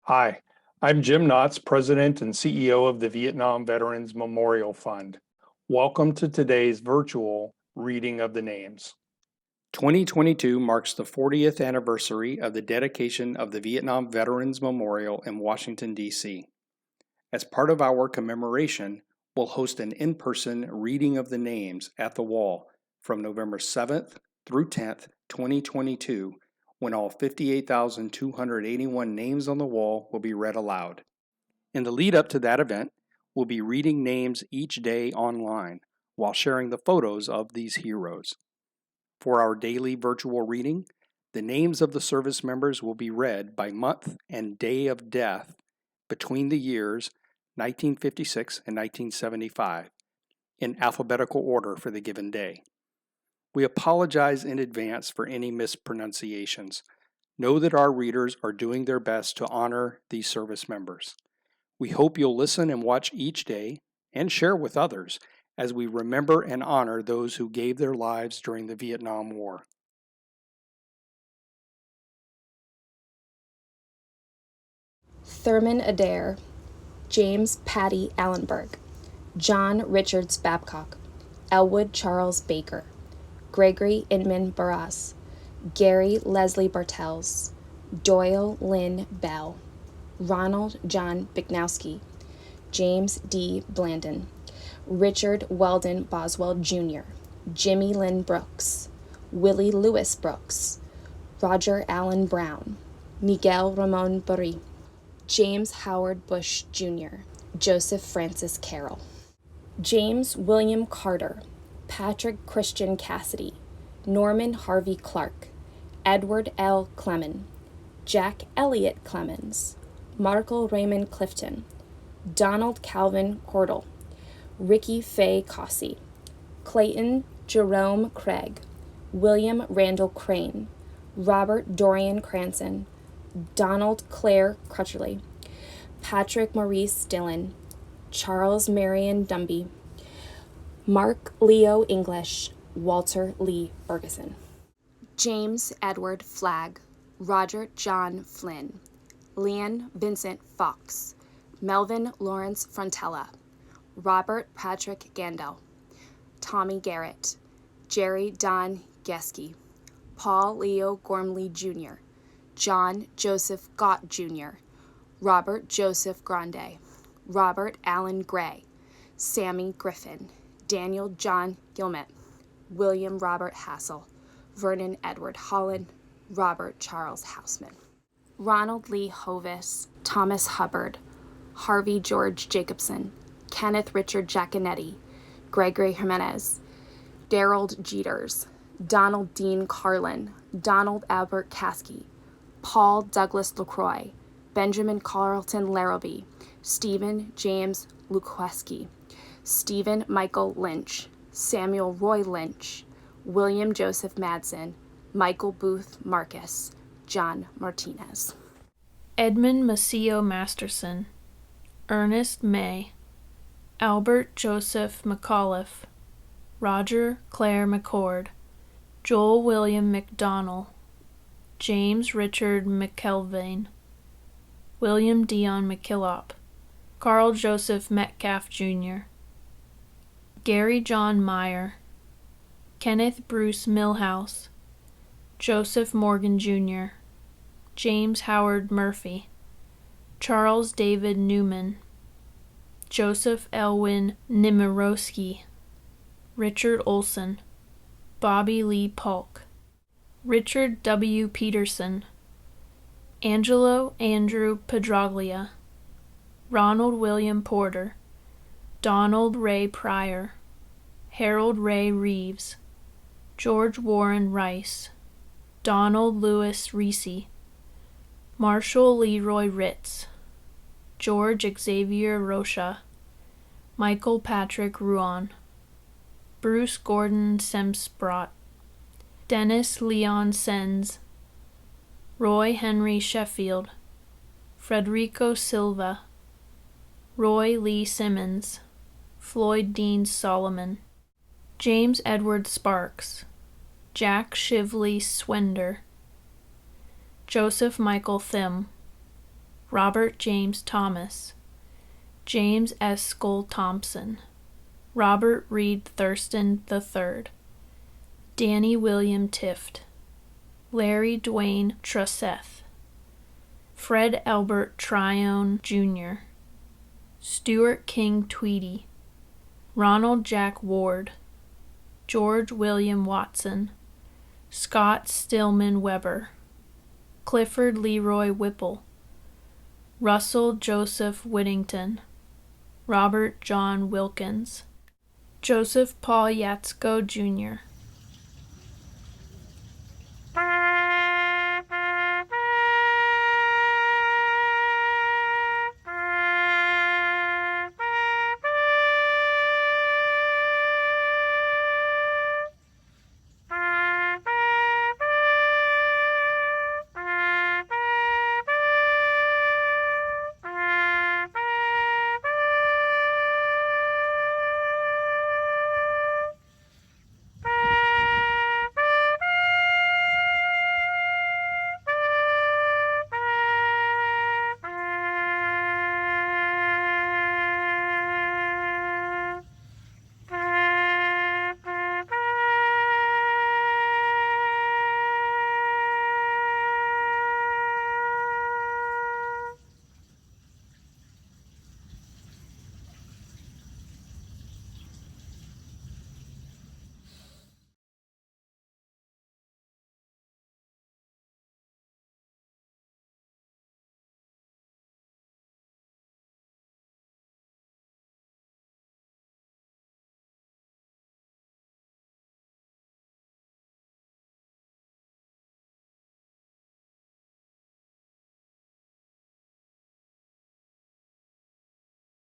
Hi, I'm Jim Knotts, President and CEO of the Vietnam Veterans Memorial Fund. Welcome to today's virtual reading of the names. 2022 marks the 40th anniversary of the dedication of the Vietnam Veterans Memorial in Washington, D.C. As part of our commemoration, we'll host an in-person reading of the names at the wall from November 7th through 10th, 2022, when all 58,281 names on the wall will be read aloud. In the lead up to that event, we'll be reading names each day online while sharing the photos of these heroes. For our daily virtual reading, the names of the service members will be read by month and day of death between the years 1956 and 1975 in alphabetical order for the given day. We apologize in advance for any mispronunciations. Know that our readers are doing their best to honor these service members. We hope you'll listen and watch each day and share with others as we remember and honor those who gave their lives during the Vietnam War. Thurman Adair, James Patty Allenberg, John Richards Babcock, Elwood Charles Baker, Gregory Inman Barras, Gary Leslie Bartels, Doyle Lynn Bell, Ronald John Bignowski, James D. Blandon, Richard Weldon Boswell Jr., Jimmy Lynn Brooks, Willie Lewis Brooks, Roger Allen Brown, Miguel Ramon Burri, James Howard Bush Jr., Joseph Francis Carroll, James William Carter, Patrick Christian Cassidy, Norman Harvey Clark, Edward L. Clemon, Jack Elliott Clemens, Markle Raymond Clifton, Donald Calvin Cordell, Ricky Faye Cossey, Clayton Jerome Craig, William Randall Crane, Robert Dorian Cranston, Donald Clare Crutcherley, Patrick Maurice Dillon, Charles Marion Dumby, Mark Leo English, Walter Lee Ferguson, James Edward Flagg, Roger John Flynn, Leon Vincent Fox, Melvin Lawrence Frontella, Robert Patrick Gandel, Tommy Garrett, Jerry Don Geske, Paul Leo Gormley Jr., John Joseph Gott Jr., Robert Joseph Grande, Robert Allen Gray, Sammy Griffin, Daniel John Gilmet, William Robert Hassel, Vernon Edward Holland, Robert Charles Houseman, Ronald Lee Hovis, Thomas Hubbard, Harvey George Jacobson, Kenneth Richard Giaconetti, Gregory Jimenez, Daryl Jeters, Donald Dean Carlin, Donald Albert Caskey, Paul Douglas LaCroix, Benjamin Carlton Larrabee, Stephen James Lukweski, Stephen Michael Lynch, Samuel Roy Lynch, William Joseph Madsen, Michael Booth Marcus, John Martinez, Edmund Maceo Masterson, Ernest May, Albert Joseph McAuliffe, Roger Clare McCord, Joel William McDonnell, James Richard McElvain, William Dion McKillop, Carl Joseph Metcalf Jr., Gary John Meyer, Kenneth Bruce Milhouse, Joseph Morgan Jr., James Howard Murphy, Charles David Newman, Joseph Elwin Nimirovsky, Richard Olson, Bobby Lee Polk, Richard W. Peterson, Angelo Andrew Pedraglia, Ronald William Porter, Donald Ray Pryor, Harold Ray Reeves, George Warren Rice, Donald Lewis Reese, Marshall Leroy Ritz, George Xavier Rocha, Michael Patrick Ruan, Bruce Gordon Semsprott, Dennis Leon Sens, Roy Henry Sheffield, Frederico Silva, Roy Lee Simmons, Floyd Dean Solomon, James Edward Sparks, Jack Shively Swender, Joseph Michael Thim, Robert James Thomas, James S. Skull Thompson, Robert Reed Thurston III, Danny William Tift, Larry Dwayne Trusseth, Fred Albert Tryon Jr., Stuart King Tweedy, Ronald Jack Ward, George William Watson, Scott Stillman Weber, Clifford Leroy Whipple, Russell Joseph Whittington, Robert John Wilkins, Joseph Paul Yatsko Jr.,